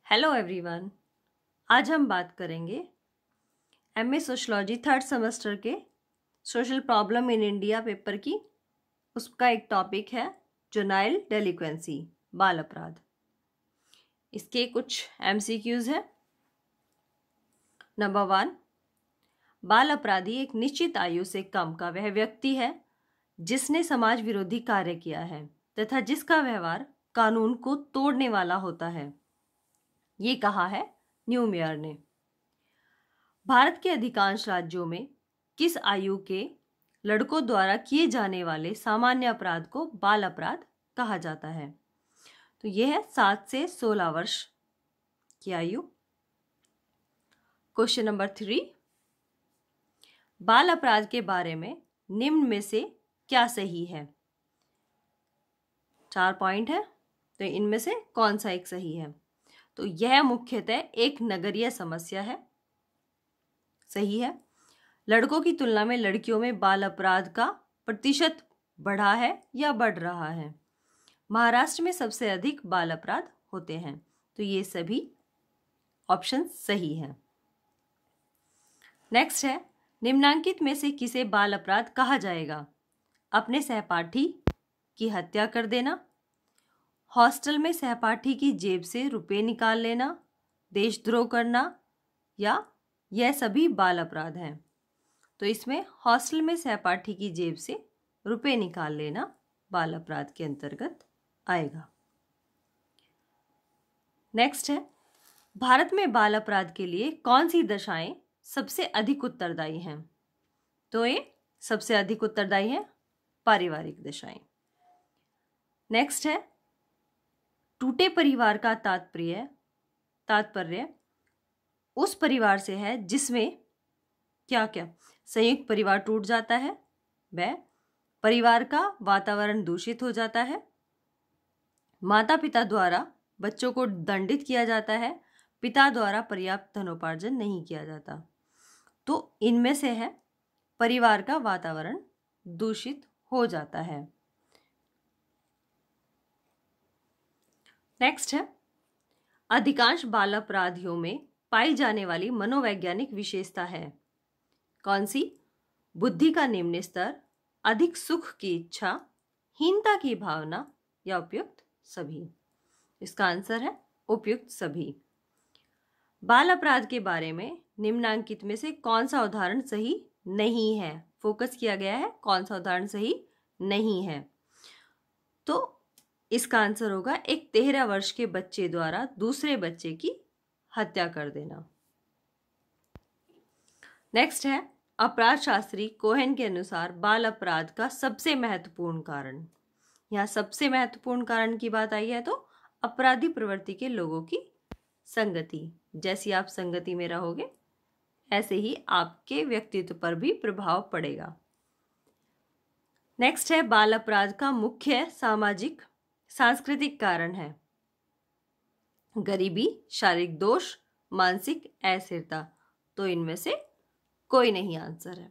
Hello everyone. आज हम बात करेंगे एमए सोशलॉजी थर्ड सेमेस्टर के social problem in India paper की। उसका एक टॉपिक है जुनाइल डेलिक्वेंसी, बाल अपराध। इसके कुछ एमसीक्यूज हैं। नंबर 1, बाल अपराधी एक निश्चित आयु से कम का वह व्यक्ति है जिसने समाज विरोधी कार्य किया है तथा जिसका व्यवहार कानून को तोड़ने वाला होता है। ये कहा है न्यू मेयर ने। भारत के अधिकांश राज्यों में किस आयु के लड़कों द्वारा किए जाने वाले सामान्य अपराध को बाल अपराध कहा जाता है? तो यह है 7 से 16 वर्ष की आयु। क्वेश्चन नंबर 3, बाल अपराध के बारे में निम्न में से क्या सही है? 4 पॉइंट है, तो इनमें से कौन सा एक सही है? तो यह मुख्यतः एक नगरीय समस्या है, सही है। लड़कों की तुलना में लड़कियों में बाल अपराध का प्रतिशत बढ़ा है या बढ़ रहा है। महाराष्ट्र में सबसे अधिक बाल अपराध होते हैं, तो ये सभी ऑप्शन सही हैं। नेक्स्ट है, निम्नांकित में से किसे बाल अपराध कहा जाएगा? अपने सहपाठी की हत्या कर देना, हॉस्टल में सहपाठी की जेब से रुपए निकाल लेना, देशद्रोह करना, या यह सभी बाल अपराध हैं। तो इसमें हॉस्टल में सहपाठी की जेब से रुपए निकाल लेना बाल अपराध के अंतर्गत आएगा। नेक्स्ट है, भारत में बाल अपराध के लिए कौन सी दशाएं सबसे अधिक उत्तरदायी हैं? तो ये सबसे अधिक उत्तरदायी है पारिवारिक दशाएं। नेक्स्ट है, टूटे परिवार का तात्पर्य उस परिवार से है जिसमें क्या क्या संयुक्त परिवार टूट जाता है, वह परिवार का वातावरण दूषित हो जाता है, माता पिता द्वारा बच्चों को दंडित किया जाता है, पिता द्वारा पर्याप्त धनोपार्जन नहीं किया जाता। तो इनमें से है परिवार का वातावरण दूषित हो जाता है। नेक्स्ट है, अधिकांश बाल अपराधियों में पाई जाने वाली मनोवैज्ञानिक विशेषता है कौन सी? बुद्धि का निम्न स्तर, अधिक सुख की इच्छा, हीनता की भावना, या उपयुक्त सभी। इसका आंसर है उपयुक्त सभी। बाल अपराध के बारे में निम्नांकित में से कौन सा उदाहरण सही नहीं है? फोकस किया गया है कौन सा उदाहरण सही नहीं है। तो इसका आंसर होगा एक 13 वर्ष के बच्चे द्वारा दूसरे बच्चे की हत्या कर देना। नेक्स्ट है, अपराध शास्त्री कोहेन के अनुसार बाल अपराध का सबसे महत्वपूर्ण कारण। यहाँ सबसे महत्वपूर्ण कारण की बात आई है तो अपराधी प्रवृत्ति के लोगों की संगति। जैसी आप संगति में रहोगे ऐसे ही आपके व्यक्तित्व पर भी प्रभाव पड़ेगा। नेक्स्ट है, बाल अपराध का मुख्य सामाजिक सांस्कृतिक कारण है गरीबी, शारीरिक दोष, मानसिक अस्थिरता। तो इनमें से कोई नहीं आंसर है।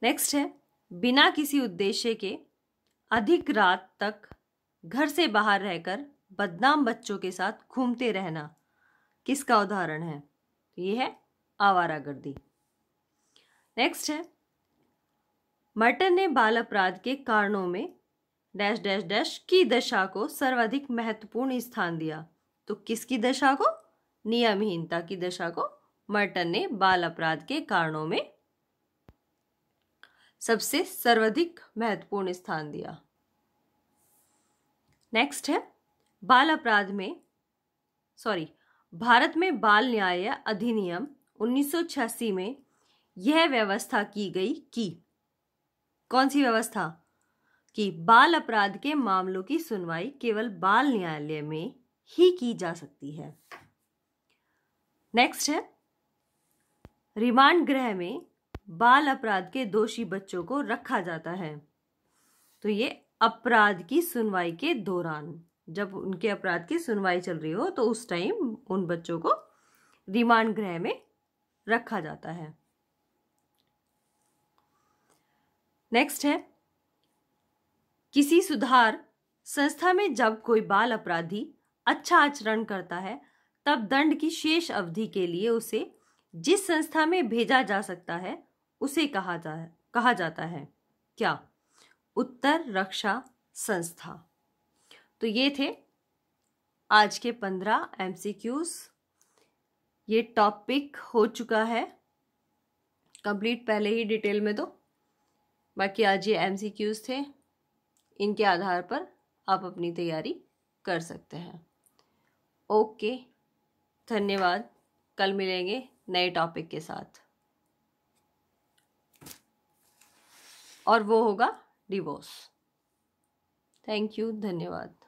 नेक्स्ट है, बिना किसी उद्देश्य के अधिक रात तक घर से बाहर रहकर बदनाम बच्चों के साथ घूमते रहना किसका उदाहरण है? तो ये है आवारागर्दी। नेक्स्ट है, मर्टन ने बाल अपराध के कारणों में डैश डैश डैश की दशा को सर्वाधिक महत्वपूर्ण स्थान दिया। तो किसकी दशा को? नियमहीनता की दशा को मर्टन ने बाल अपराध के कारणों में सबसे सर्वाधिक महत्वपूर्ण स्थान दिया। नेक्स्ट है, भारत में बाल न्याय अधिनियम 1986 में यह व्यवस्था की गई कि कौन सी व्यवस्था? कि बाल अपराध के मामलों की सुनवाई केवल बाल न्यायालय में ही की जा सकती है। नेक्स्ट है, रिमांड गृह में बाल अपराध के दोषी बच्चों को रखा जाता है। तो ये अपराध की सुनवाई के दौरान, जब उनके अपराध की सुनवाई चल रही हो तो उस टाइम उन बच्चों को रिमांड गृह में रखा जाता है। नेक्स्ट है, किसी सुधार संस्था में जब कोई बाल अपराधी अच्छा आचरण करता है तब दंड की शेष अवधि के लिए उसे जिस संस्था में भेजा जा सकता है उसे कहा जाता है क्या? उत्तर रक्षा संस्था। तो ये थे आज के 15 MCQs। ये टॉपिक हो चुका है कंप्लीट पहले ही डिटेल में, तो बाकी आज ये MCQs थे, इनके आधार पर आप अपनी तैयारी कर सकते हैं। ओके, धन्यवाद। कल मिलेंगे नए टॉपिक के साथ और वो होगा डिवोर्स। थैंक यू, धन्यवाद।